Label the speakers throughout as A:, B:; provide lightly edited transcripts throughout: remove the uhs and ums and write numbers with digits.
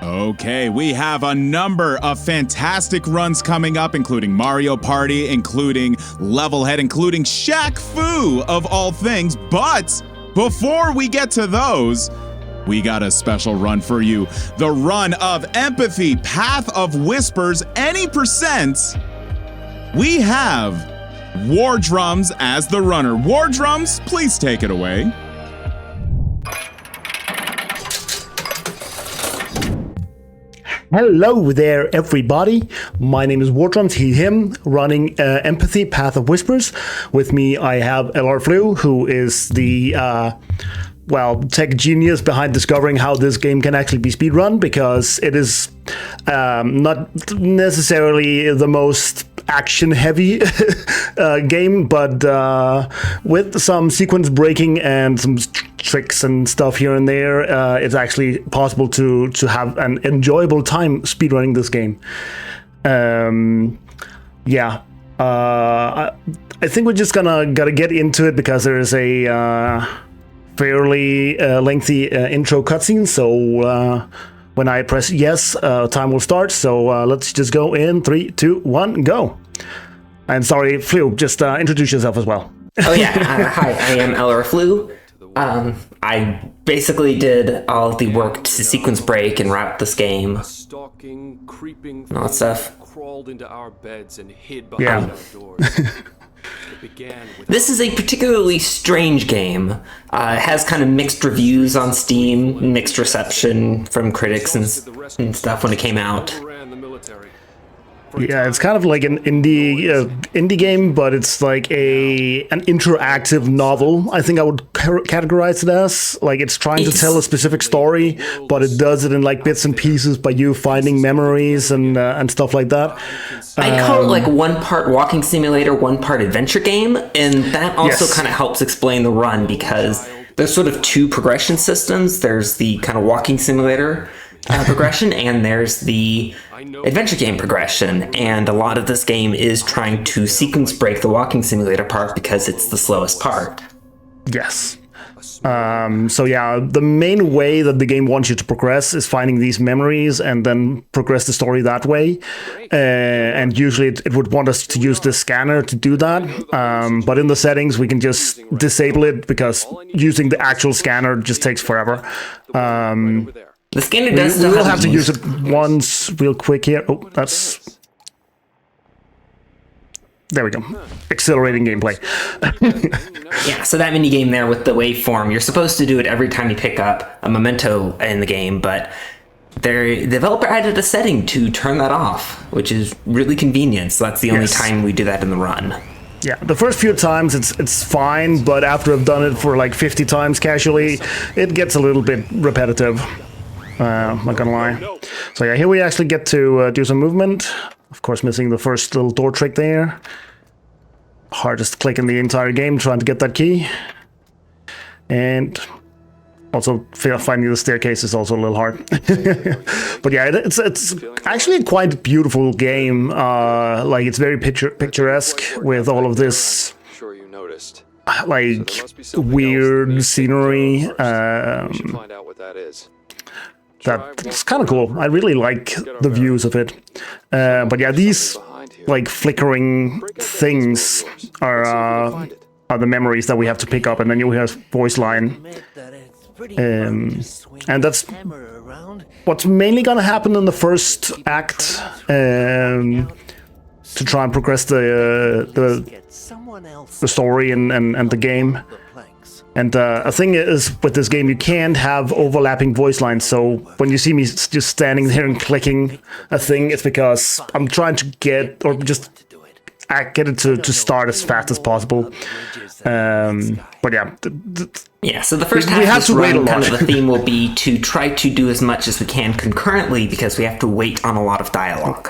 A: Okay, we have a number of fantastic runs coming up, including Mario Party, including Levelhead, including Shaq Fu, of all things. But before we get to those, we got a special run for you. The run of Empathy, Path of Whispers, any percent. We have WarDrums as the runner. WarDrums, please take it away.
B: Hello there, everybody. My name is WarDrums, he, him, running Empathy, Path of Whispers. With me, I have LR who is the, tech genius behind discovering how this game can actually be speedrun, because it is not necessarily the most action-heavy game, but with some sequence breaking and some tricks and stuff here and there, it's actually possible to have an enjoyable time speedrunning this game. I think we're just gotta get into it, because there is a fairly lengthy intro cutscene. So when I press yes, time will start. So let's just go in 3, 2, 1, go. And sorry, Flu, just introduce yourself as well.
C: Oh yeah, hi, I am LR Flu. I basically did all the work to sequence break and route this game.
D: Stalking, creeping,
C: all that stuff.
D: Crawled into our beds and hid behind our doors.
C: This is a particularly strange game. It has kind of mixed reviews on Steam, mixed reception from critics and stuff when it came out.
B: Yeah, it's kind of like an indie game, but it's like an interactive novel. I think I would categorize it as. Like, it's trying to tell a specific story, but it does it in like bits and pieces by you finding memories and stuff like that.
C: I call it like one part walking simulator, one part adventure game, and that also kind of helps explain the run, because there's sort of two progression systems. There's the kind of walking simulator progression, and there's the adventure game progression, and a lot of this game is trying to sequence break the walking simulator part because it's the slowest part.
B: Yes. So yeah, the main way that the game wants you to progress is finding these memories and then progress the story that way. And usually it would want us to use the scanner to do that. But in the settings, we can just disable it, because using the actual scanner just takes forever.
C: The scanner does
B: we'll have to use it once real quick here. Oh, that's... There we go. Accelerating gameplay.
C: Yeah, so that minigame there with the waveform, you're supposed to do it every time you pick up a memento in the game, but the developer added a setting to turn that off, which is really convenient, so that's the only time we do that in the run.
B: Yeah, the first few times it's fine, but after I've done it for like 50 times casually, it gets a little bit repetitive. I'm not gonna lie. So yeah, here we actually get to do some movement. Of course, missing the first little door trick there. Hardest click in the entire game, trying to get that key. And also finding the staircase is also a little hard. But yeah, it's actually a quite beautiful game. Like, it's very picturesque with all of this, like, weird scenery.
D: Find out what that is.
B: That's kind of cool. I really like the views of it. But yeah, these like flickering things are the memories that we have to pick up, and then you hear a voice line. And that's what's mainly gonna happen in the first act, to try and progress the story and the game. And a thing is, with this game, you can't have overlapping voice lines. So when you see me just standing there and clicking a thing, it's because I'm trying to get it to start as fast as possible. But yeah.
C: Yeah, so the first half of this run, kind of the theme will be to try to do as much as we can concurrently, because we have to wait on a lot of dialogue.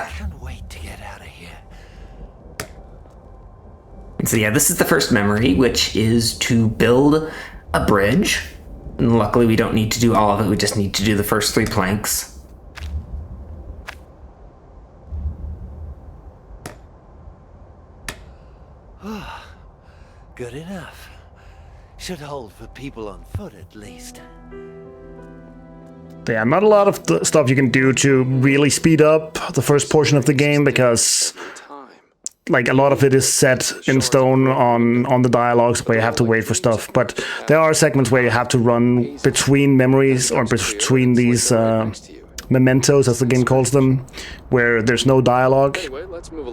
C: And so yeah, this is the first memory, which is to build a bridge. And luckily we don't need to do all of it, we just need to do the first 3 planks.
E: Good enough. Should hold for people on foot at least.
B: Yeah, not a lot of the stuff you can do to really speed up the first portion of the game, because like a lot of it is set in stone on the dialogues where you have to wait for stuff. But there are segments where you have to run between memories or between these mementos, as the game calls them, where there's no dialogue.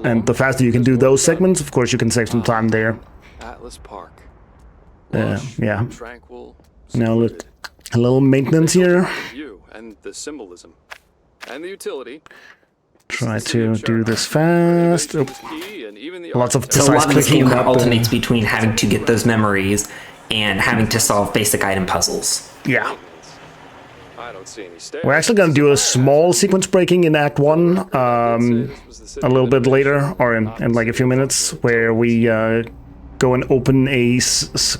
B: And the faster you can do those segments, of course, you can save some time there.
D: Atlas Park.
B: Yeah.
D: Tranquil.
B: Now a little maintenance here.
D: View and the symbolism and the utility.
B: Try to do this fast. Oh. Lots of
C: So a
B: precise
C: lot of this
B: clicking.
C: game kind of alternates between having to get those memories and having to solve basic item puzzles.
B: Yeah.
D: I don't see any stairs.
B: We're actually going to do a small sequence breaking in Act 1 a little bit later, or in like a few minutes, where we go and open a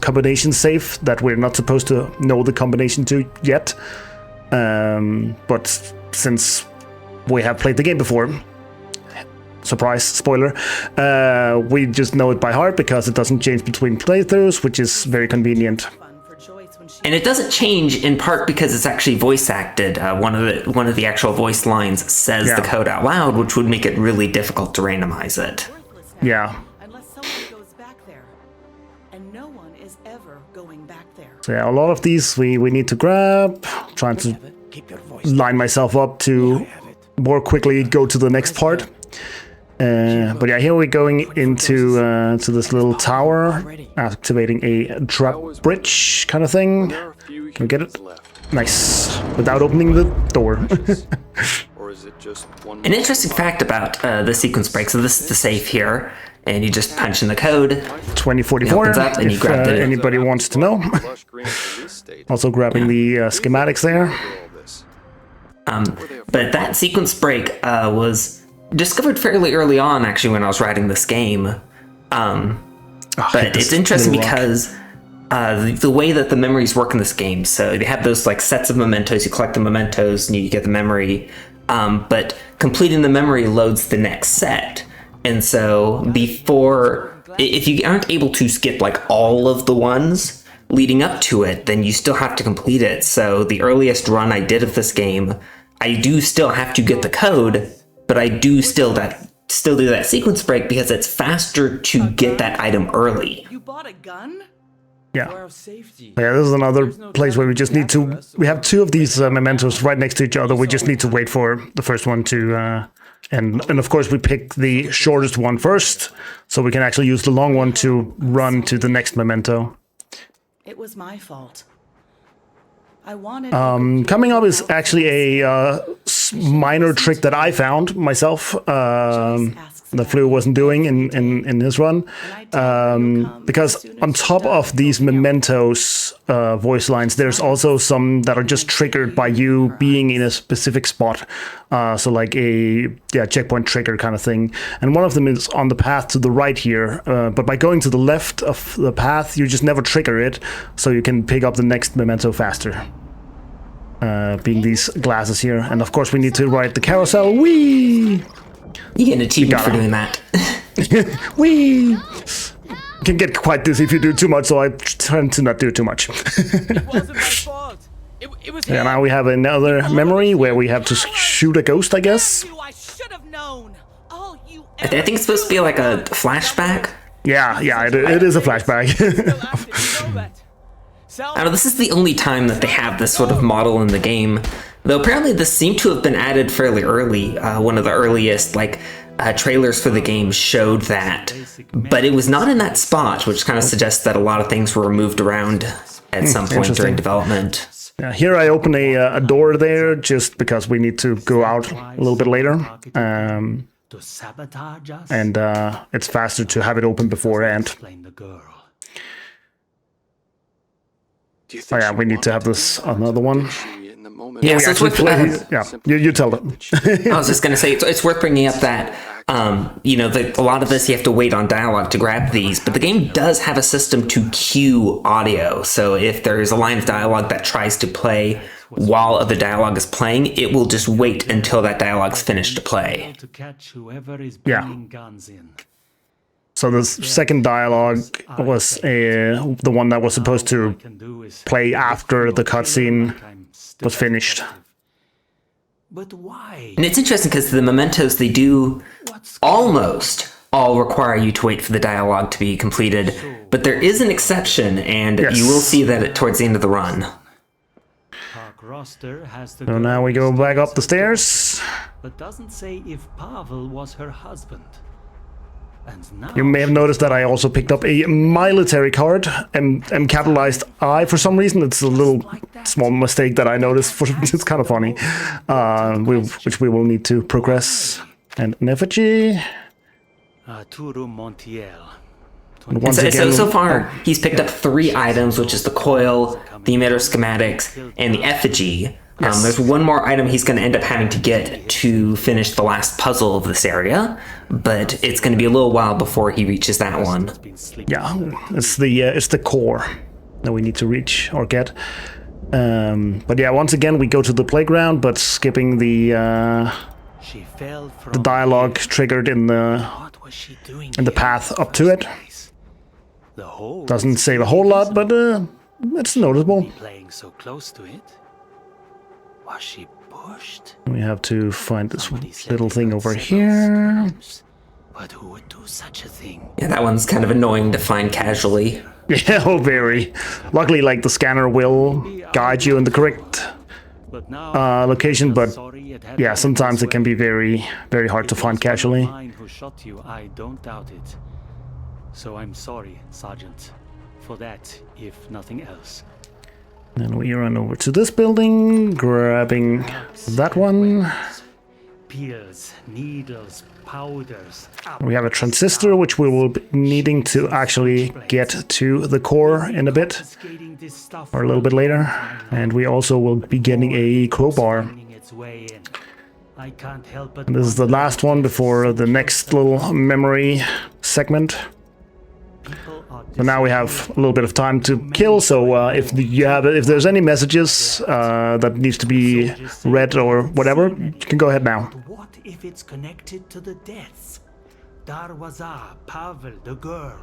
B: combination safe that we're not supposed to know the combination to yet. But since we have played the game before, surprise, spoiler, we just know it by heart because it doesn't change between playthroughs, which is very convenient.
C: And it doesn't change in part because it's actually voice acted. One of the actual voice lines says the code out loud, which would make it really difficult to randomize it.
B: Yeah.
E: Unless someone goes back there, and no one is ever going back there.
B: So yeah, a lot of these we need to grab. Trying to line myself up to more quickly go to the next part. But yeah, here we're going into to this little tower, activating a drop bridge kind of thing. Can we get it? Nice. Without opening the door.
D: Or is it just one
C: An interesting fact about the sequence break. So this is the safe here, and you just punch in the code.
B: 2044,
C: It opens up and you
B: if
C: grab the-
B: anybody wants to know.
D: lush green release state?
B: Also grabbing the schematics there.
D: All this.
C: But that sequence break was discovered fairly early on, actually, when I was writing this game. But it's interesting because the way that the memories work in this game, so they have those like sets of mementos, you collect the mementos and you get the memory, but completing the memory loads the next set. And so if you aren't able to skip like all of the ones leading up to it, then you still have to complete it. So the earliest run I did of this game, I do still have to get the code, but I do still do that sequence break because it's faster to get that item early.
E: You bought a gun?
B: Yeah. Yeah, this is another place where we just need to... We have two of these mementos right next to each other. We just need to wait for the first one to... And of course we pick the shortest one first, so we can actually use the long one to run to the next memento.
E: It was my fault. I wanted
B: Coming up is actually a minor trick that I found myself that Flu wasn't doing in his run. Because on top of these mementos voice lines, there's also some that are just triggered by you being in a specific spot. So like a checkpoint trigger kind of thing. And one of them is on the path to the right here. But by going to the left of the path, you just never trigger it. So you can pick up the next memento faster. Being these glasses here. And of course we need to ride the carousel. Whee!
C: You get an achievement for doing that.
B: Whee! Can get quite dizzy if you do too much, so I tend to not do too much.
F: It wasn't my fault. It was
B: Yeah, now we have another memory where we have to shoot a ghost, I guess.
E: I should have known. All you
C: I think it's supposed to be like a flashback.
B: Yeah, it is a flashback.
C: I know this is the only time that they have this sort of model in the game, though apparently this seemed to have been added fairly early. One of the earliest trailers for the game showed that, but it was not in that spot, which kind of suggests that a lot of things were moved around at some point during development.
B: Yeah, here I open a door there just because we need to go out a little bit later. And it's faster to have it open beforehand. Oh yeah, we need to have this another one.
C: Yeah, so it's worth,
B: you tell them.
C: I was just going to say, it's worth bringing up that, a lot of this you have to wait on dialogue to grab these, but the game does have a system to cue audio. So if there's a line of dialogue that tries to play while other dialogue is playing, it will just wait until that dialogue's finished to play.
B: Yeah. So the second dialogue was the one that was supposed to play after the cutscene was finished.
G: But why?
C: And it's interesting because the mementos, they do almost all require you to wait for the dialogue to be completed, but there is an exception, and
B: Yes.
C: you will see that towards the end of the run.
B: So now we go back up the stairs.
G: But doesn't say if Pavel was her husband. And now
B: You may have noticed that I also picked up a military card and capitalized I for some reason. It's a little small mistake that I noticed. It's kind of funny, which we will need to progress. And an effigy.
G: Arturo Montiel.
B: And once
C: So
B: again,
C: far, he's picked up 3 items, which is the coil, the emitter schematics, and the effigy.
B: Yes.
C: There's one more item he's going to end up having to get to finish the last puzzle of this area, but it's going to be a little while before he reaches that one.
B: yeah, it's the core that we need to reach or get. But yeah, once again we go to the playground, but skipping the
G: She fell from
B: dialogue triggered in the
G: What was she doing
B: path up to it.
G: The hole
B: Doesn't save a whole lot, but it's noticeable.
G: playing so close to it. Was she pushed?
B: We have to find this
G: Somebody said
B: little
G: they
B: thing
G: heard
B: over
G: several
B: here.
G: screams. But who would do such a thing?
C: Yeah, that one's kind of annoying to find casually.
B: Yeah, oh, very. Luckily, like, the scanner will guide you in the correct
G: But now,
B: location, but
G: sorry it had
B: yeah,
G: gone
B: sometimes
G: this
B: it can be
G: way.
B: very, very hard to
G: It
B: find
G: was one of
B: casually.
G: mine who shot you, I don't doubt it. So I'm sorry, Sergeant, for that, if nothing else.
B: And we run over to this building, grabbing that one.
G: Pills, needles, powders.
B: We have a transistor, which we will be needing to actually get to the core in a bit,
G: Confiscating this stuff
B: or a little bit later. And we also will be getting a crowbar.
G: finding its way in. I can't help but
B: This is the last one before the next little memory segment.
G: people are
B: So now we have a little bit of time to kill. So if there's any messages that needs to be read or whatever, you can go ahead now.
G: What if it's connected to the deaths? Darwaza, Pavel, the girl.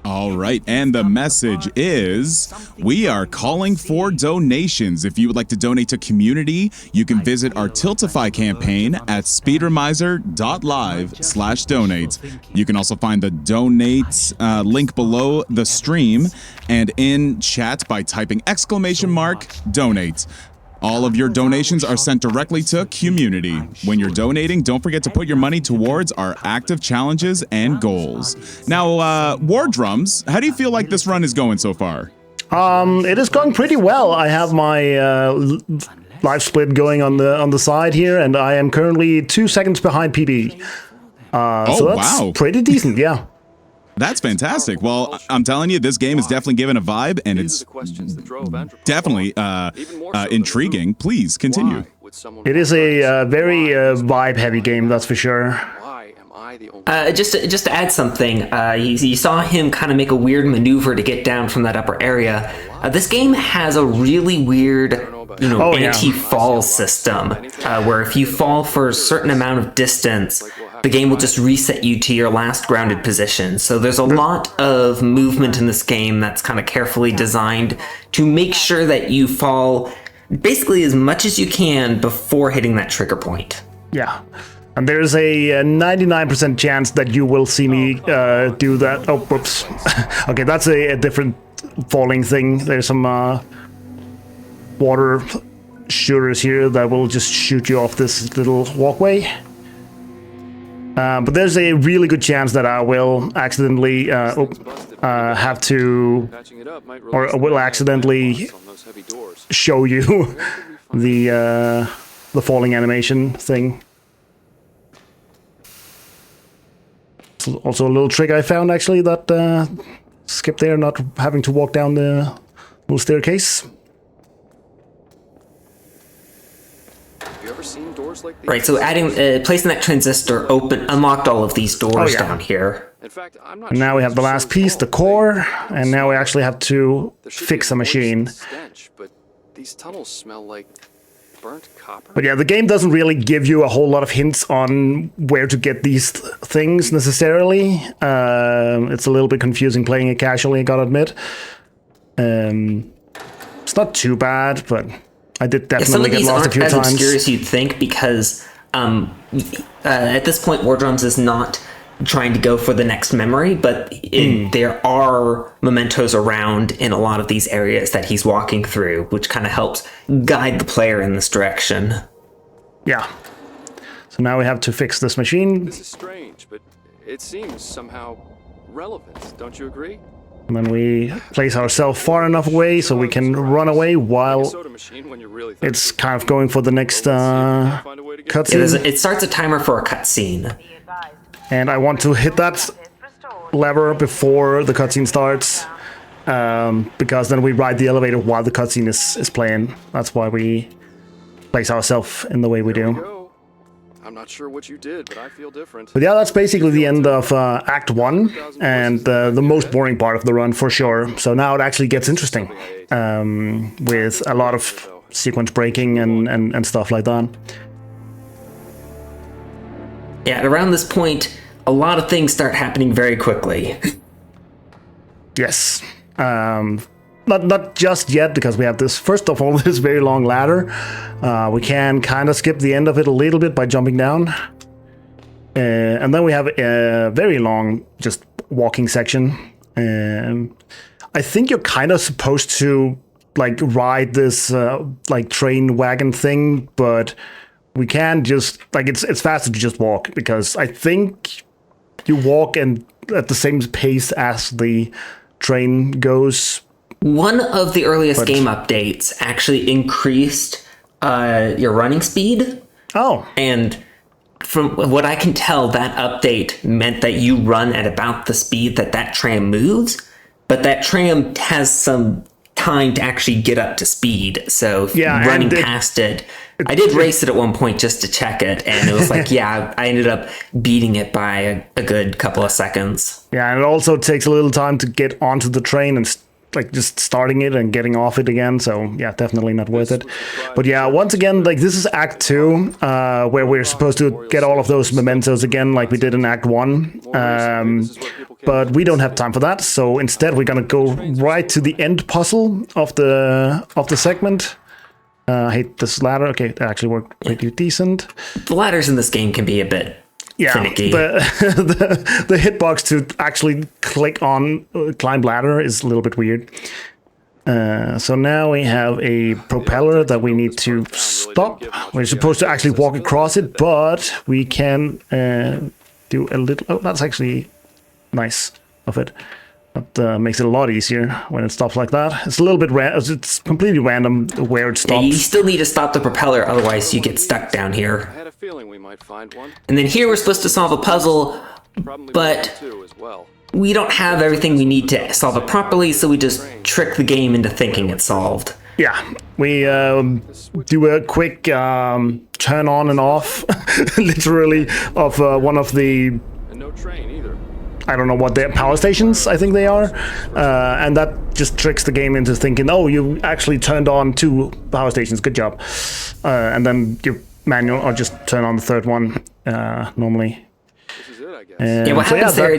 A: All right, and the message is we are calling for donations. If you would like to donate to community, you can visit our Tiltify campaign at speedromizer.live/donate. You can also find the donate link below the stream and in chat by typing !donate. All of your donations are sent directly to QMUNITY. When you're donating, don't forget to put your money towards our active challenges and goals. Now, WarDrums, how do you feel like this run is going so far?
B: It is going pretty well. I have my live split going on the side here, and I am currently 2 seconds behind PB. So that's
A: wow.
B: pretty decent, yeah.
A: That's fantastic. Well, I'm telling you, this game is definitely given a vibe, and
D: These
A: it's
D: are the questions that drove Andropov.
A: definitely
D: Even more so than
A: intriguing. Please continue.
D: Why would someone
B: It is a very vibe-heavy game, that's for sure.
D: Why am I the only
C: Just to add something, you saw him kind of make a weird maneuver to get down from that upper area. This game has a really weird,
B: Oh, yeah.
C: anti-fall system, where if you fall for a certain amount of distance, the game will just reset you to your last grounded position. So there's a lot of movement in this game that's kind of carefully designed to make sure that you fall basically as much as you can before hitting that trigger point.
B: Yeah. And there's a 99% chance that you will see me do that. Oh, whoops. Okay, that's a different falling thing. There's some water shooters here that will just shoot you off this little walkway. But there's a really good chance that I will accidentally have to,
D: patching it up might
B: or
D: release
B: will
D: the
B: accidentally
D: on those heavy doors.
B: show you the falling animation thing. Also a little trick I found actually that skip there, not having to walk down the little staircase.
D: Have you ever seen doors like these?
C: Right, so placing that transistor unlocked all of these doors
B: yeah.
C: down here.
D: In fact, I'm not
B: And now
D: sure
B: we have the
D: these are
B: last
D: so
B: piece, the
D: called.
B: core, and now we actually have to
D: There should be
B: fix a
D: voice
B: machine.
D: stench, but these tunnels smell like burnt copper.
B: But yeah, the game doesn't really give you a whole lot of hints on where to get these things necessarily. It's a little bit confusing playing it casually, I gotta admit. It's not too bad, but I did
C: Some
B: definitely
C: of
B: get
C: these
B: lost a
C: aren't
B: few
C: as
B: times.
C: obscure as you'd think because at this point, WarDrums is not trying to go for the next memory, but there are mementos around in a lot of these areas that he's walking through, which kind of helps guide the player in this direction.
B: Yeah. So now we have to fix this machine,
D: This is strange, but it seems somehow relevant. Don't you agree?
B: and then we place ourselves far enough away so we can run away while
D: Soda machine when you're really
B: it's kind of going for the next cutscene.
C: It starts a timer for a cutscene.
B: And I want to hit that lever before the cutscene starts, because then we ride the elevator while the cutscene is playing. That's why we place ourselves in the way we do.
D: go. I'm not sure what you did, but I feel different.
B: But yeah, that's basically the end of Act 1, and the most boring part of the run, for sure. So now it actually gets interesting, with a lot of sequence breaking and stuff like that.
C: Yeah, around this point, a lot of things start happening very quickly.
B: Yes. Not just yet, because we have this, first of all, this very long ladder. We can kind of skip the end of it a little bit by jumping down. And then we have a very long, just walking section. I think you're kind of supposed to, like, ride this, like, train wagon thing, but we can just, like, it's faster to just walk, because I think you walk and at the same pace as the train goes.
C: One of the earliest game updates actually increased your running speed.
B: Oh.
C: And from what I can tell, that update meant that you run at about the speed that tram moves, but that tram has some time to actually get up to speed. So running past it, I did race it at one point just to check it, and it was like, yeah, I ended up beating it by a good couple of seconds.
B: Yeah, and it also takes a little time to get onto the train and like just starting it and getting off it again. So yeah, definitely not worth it. But yeah, once again, like this is Act 2, where we're supposed to get all of those mementos again, like we did in Act 1. But we don't have time for that. So instead, we're gonna go right to the end puzzle of the segment. I hate this ladder. Okay, that actually worked pretty decent.
C: The ladders in this game can be a bit finicky.
B: The hitbox to actually click on climb ladder is a little bit weird. So now we have a propeller that we need to stop. We're supposed to actually walk across it, but we can do a little... Oh, that's actually nice of it. That makes it a lot easier when it stops like that. It's a little bit it's completely random where it stops.
C: Yeah, you still need to stop the propeller, otherwise you get stuck down here.
D: I had a feeling we might find one.
C: And then here we're supposed to solve a puzzle, but we don't have everything we need to solve it properly, so we just trick the game into thinking it's solved.
B: Yeah, we do a quick turn on and off, literally, of one of the...
D: And no train either.
B: I don't know what they're, power stations, I think they are. And that just tricks the game into thinking, oh, you actually turned on 2 power stations, good job. And then you manual or just turn on the third one normally.
D: This is it, I guess.
C: Yeah, what happens there,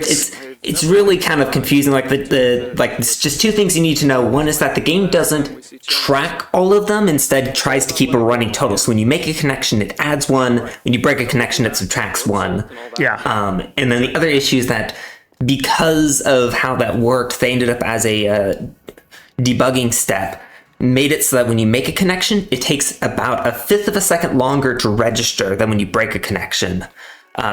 C: it's really kind of confusing. Like it's just 2 things you need to know. One is that the game doesn't track all of them, instead tries to keep a running total. So when you make a connection, it adds 1. When you break a connection, it subtracts 1.
B: Yeah.
C: And then the other issue is that because of how that worked, they ended up as a debugging step, made it so that when you make a connection, it takes about 1/5 of a second longer to register than when you break a connection.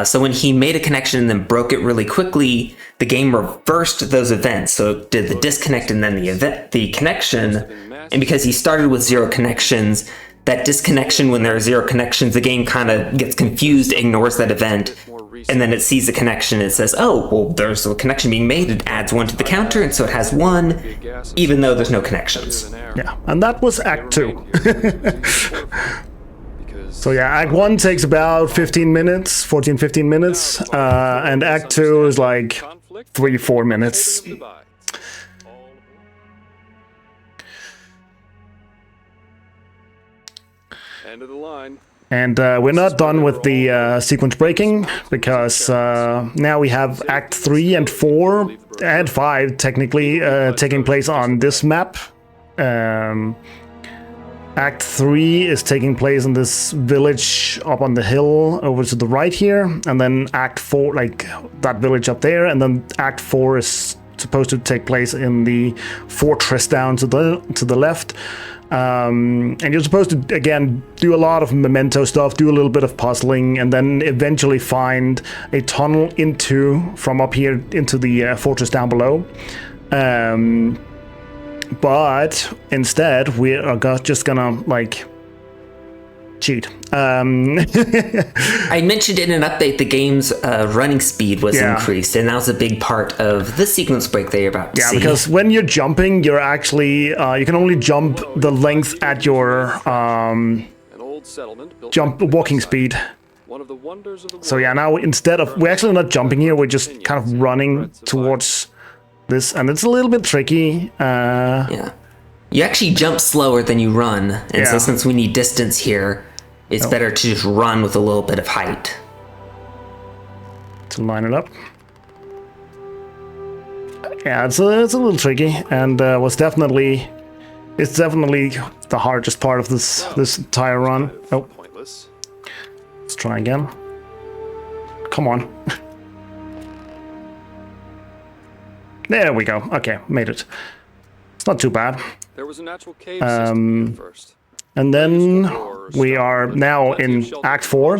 C: So when he made a connection and then broke it really quickly, the game reversed those events. So it did the disconnect and then the connection. And because he started with 0 connections, that disconnection, when there are 0 connections, the game kind of gets confused, ignores that event, and then it sees the connection and it says, oh, well, there's a connection being made. It adds 1 to the counter, and so it has 1, even though there's no connections.
B: Yeah, and that was Act 2. So yeah, Act 1 takes about 15 minutes, 14-15 minutes, and Act 2 is like 3-4 minutes.
D: End of the line.
B: And we're not done with the sequence breaking, because now we have Act 3 and 4 and 5 technically taking place on this map. Act 3 is taking place in this village up on the hill over to the right here, and then Act 4, like that village up there, and then Act 4 is supposed to take place in the fortress down to the left. And you're supposed to, again, do a lot of memento stuff, do a little bit of puzzling, and then eventually find a tunnel from up here into the fortress down below. But instead, we are just gonna, like, cheat.
C: I mentioned in an update the game's running speed was increased, and that was a big part of the sequence break that you're about to see.
B: Yeah, because when you're jumping, you're actually you can only jump the length at your
D: An old settlement built
B: walking speed.
D: one of the wonders of the
B: So yeah, now instead of we're actually not jumping here, we're just kind of running towards this, and it's a little bit tricky.
C: Yeah. You actually jump slower than you run, and so since we need distance here, it's better to just run with a little bit of height.
B: To line it up. Yeah, it's a little tricky, and it's definitely the hardest part of this entire run. Oh,
D: pointless.
B: let's try again. Come on. There we go. Okay, made it. It's not too bad.
D: There was a natural cave system here first.
B: And then we are now in Act 4.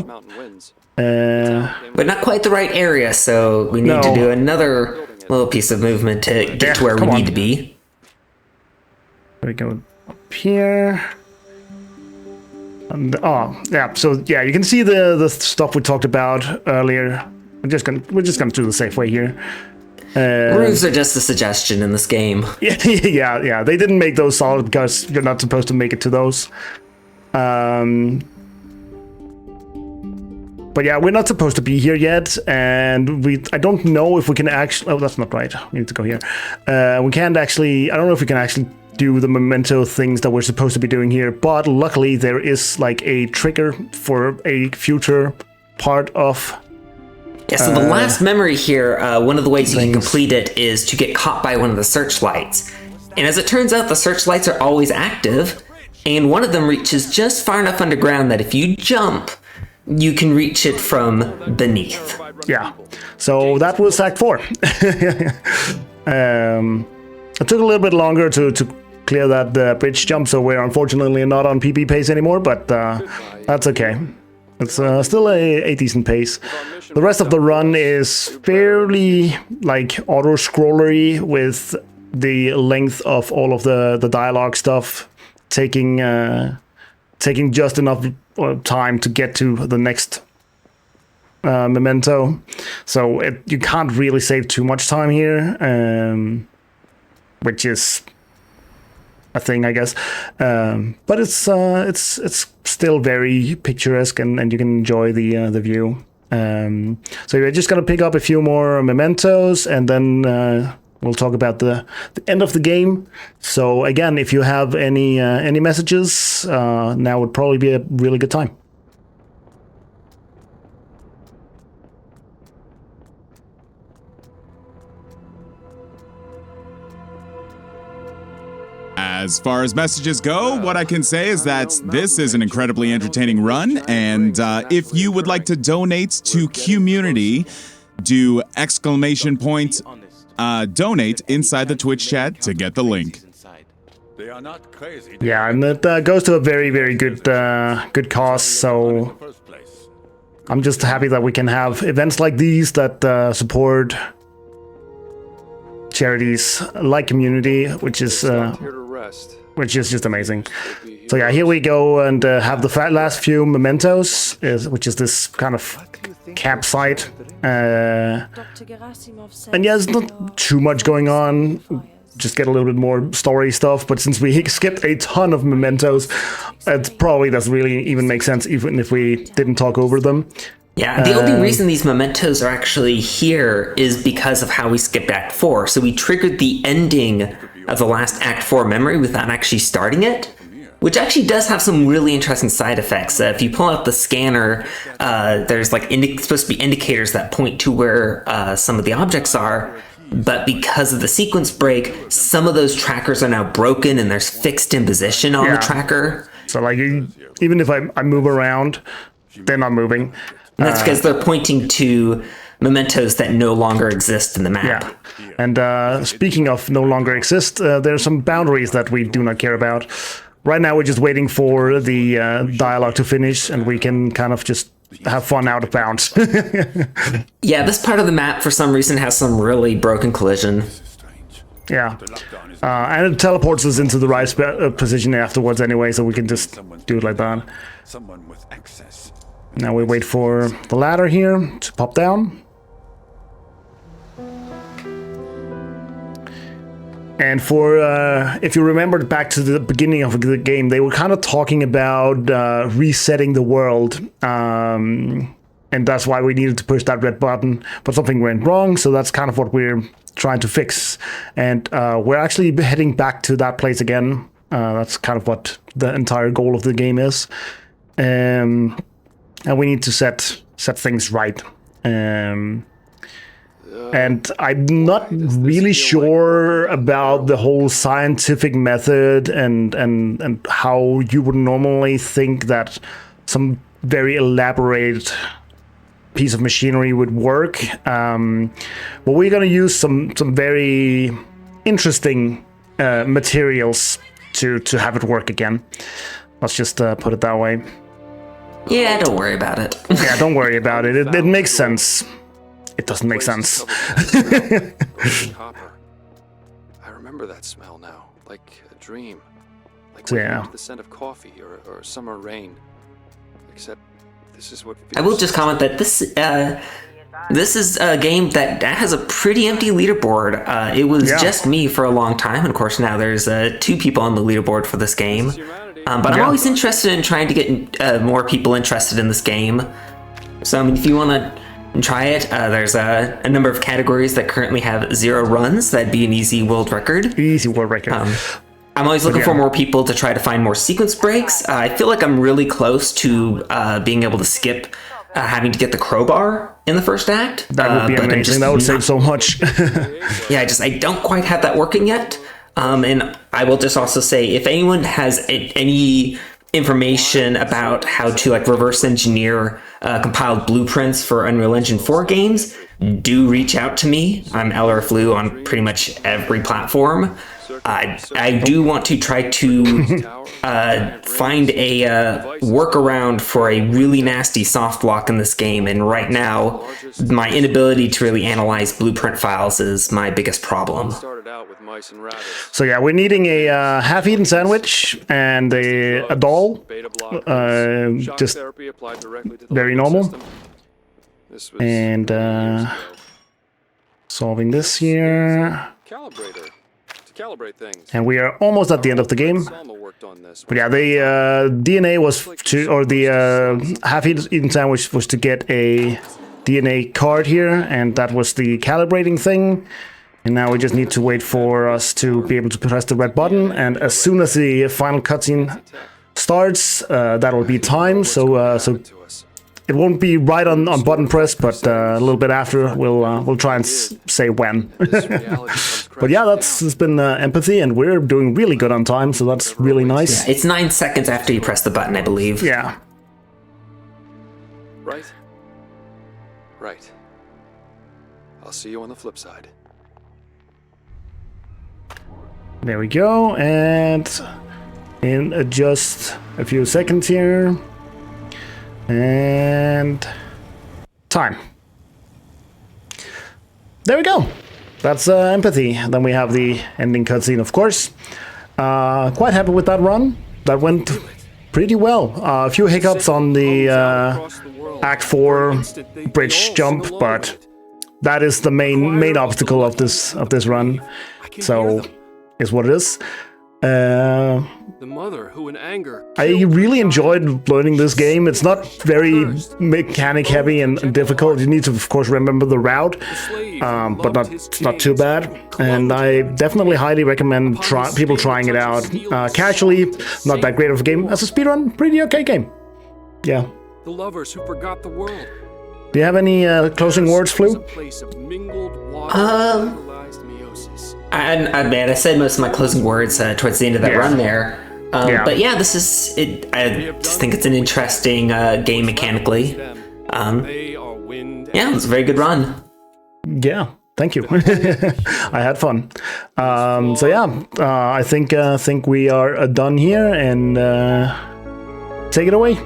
C: But not quite the right area, so we need to do another little piece of movement to get to where we need to be.
B: We go up here. And so you can see the stuff we talked about earlier. We're just gonna do the safe way here.
C: Grooves are just a suggestion in this game.
B: Yeah. They didn't make those solid because you're not supposed to make it to those. But yeah, we're not supposed to be here yet, and I don't know if we can actually. Oh, that's not right. We need to go here. We can't actually. I don't know if we can actually do the memento things that we're supposed to be doing here. But luckily, there is like a trigger for a future part of.
C: Yeah, so the last memory here, one of the ways you can complete it is to get caught by one of the searchlights. And as it turns out, the searchlights are always active, and one of them reaches just far enough underground that if you jump, you can reach it from beneath.
B: Yeah, so that was Act 4. It took a little bit longer to clear that bridge jump, so we're unfortunately not on PB pace anymore, but that's okay. It's still a decent pace. The rest of the run is fairly like auto-scrollery, with the length of all of the dialogue stuff taking just enough time to get to the next memento. So you can't really save too much time here, which is a thing, I guess. But it's still very picturesque, and you can enjoy the view. So we're just gonna pick up a few more mementos, and then we'll talk about the end of the game. So again, if you have any messages, now would probably be a really good time.
A: As far as messages go, what I can say is that this is an incredibly entertaining run, and if you would like to donate to QMUNITY, do !! Donate inside the Twitch chat to get the link.
H: They are not crazy.
B: Yeah, and it goes to a very, very good cause, so I'm just happy that we can have events like these that support charities like QMUNITY, which is just amazing. So yeah, here we go and have the last few mementos, which is this kind of campsite. And yeah, there's not too much going on. Just get a little bit more story stuff, but since we skipped a ton of mementos, it probably doesn't really even make sense, even if we didn't talk over them.
C: Yeah, the only reason these mementos are actually here is because of how we skipped Act 4. So we triggered the ending of the last Act 4 memory without actually starting it, which actually does have some really interesting side effects. If you pull out the scanner, there's like supposed to be indicators that point to where some of the objects are, but because of the sequence break, some of those trackers are now broken and there's fixed in position on the tracker.
B: So like, even if I move around, they're not moving.
C: And that's because they're pointing to mementos that no longer exist in the map.
B: Yeah. And speaking of no longer exist, there's some boundaries that we do not care about. Right now, we're just waiting for the dialogue to finish, and we can kind of just have fun out of bounds.
C: Yeah, this part of the map, for some reason, has some really broken collision.
B: Yeah. And it teleports us into the right position afterwards anyway, so we can just do it like that.
H: Someone with access.
B: Now we wait for the ladder here to pop down. And for, if you remember back to the beginning of the game, they were kind of talking about resetting the world. And that's why we needed to push that red button. But something went wrong, so that's kind of what we're trying to fix. And we're actually heading back to that place again. That's kind of what the entire goal of the game is. And we need to set things right. And I'm not really sure about the whole scientific method and how you would normally think that some very elaborate piece of machinery would work. But we're going to use some very interesting materials to have it work again. Let's just put it that way.
C: Yeah, don't worry about it.
B: Yeah, don't worry about it. It makes sense. It doesn't make sense.
D: Copper. I remember that smell now, like a dream. Like
B: Yeah.
D: the scent of coffee or summer rain. Except this is what
C: I will just comment that this is a game that has a pretty empty leaderboard. It was just me for a long time, and of course now there's 2 people on the leaderboard for this game. But I'm always interested in trying to get more people interested in this game. So I mean, if you want to try it, there's a number of categories that currently have 0 runs. That'd be an easy world record.
B: Easy world record.
C: I'm always looking for more people to try to find more sequence breaks. I feel like I'm really close to being able to skip having to get the crowbar in the first act.
B: That would be amazing. That would save so much.
C: Yeah, I don't quite have that working yet. And I will just also say, if anyone has any information about how to like reverse engineer compiled blueprints for Unreal Engine 4 games, do reach out to me. I'm LRFLU on pretty much every platform. I do want to try to find a workaround for a really nasty soft lock in this game, and right now my inability to really analyze blueprint files is my biggest problem.
B: So yeah, we're needing a half-eaten sandwich and a doll, just very normal, and solving this here.
D: Calibrate things.
B: And we are almost at the end of the game. But yeah, the DNA was to, or the half-eaten sandwich was to get a DNA card here, and that was the calibrating thing. And now we just need to wait for us to be able to press the red button, and as soon as the final cutscene starts, that will be time. So it won't be right on button press, but a little bit after we'll try and say when. But yeah, it's been empathy, and we're doing really good on time, so that's really nice.
C: Yeah, it's 9 seconds after you press the button, I believe.
B: Yeah.
D: Right. I'll see you on the flip side.
B: There we go, and in just a few seconds here. And time. There we go. That's empathy. Then we have the ending cutscene, of course. Quite happy with that run. That went pretty well. A few hiccups on the Act 4 bridge jump, but that is the main obstacle of this run. So, is what it is.
D: The mother who in anger.
B: I really enjoyed learning this game. It's not very mechanic heavy and difficult. You need to, of course, remember the route, but not too bad. And I definitely highly recommend people trying it out. Casually, not that great of a game. As a speedrun, pretty okay game. Yeah.
D: The lovers who forgot the world.
B: Do you have any closing words, Flu?
C: I said most of my closing words towards the end of that run there. But yeah, this is it. I just think it's an interesting game mechanically. Yeah, it's a very good run.
B: Yeah, thank you. I had fun. So yeah, I think we are done here, and take it away.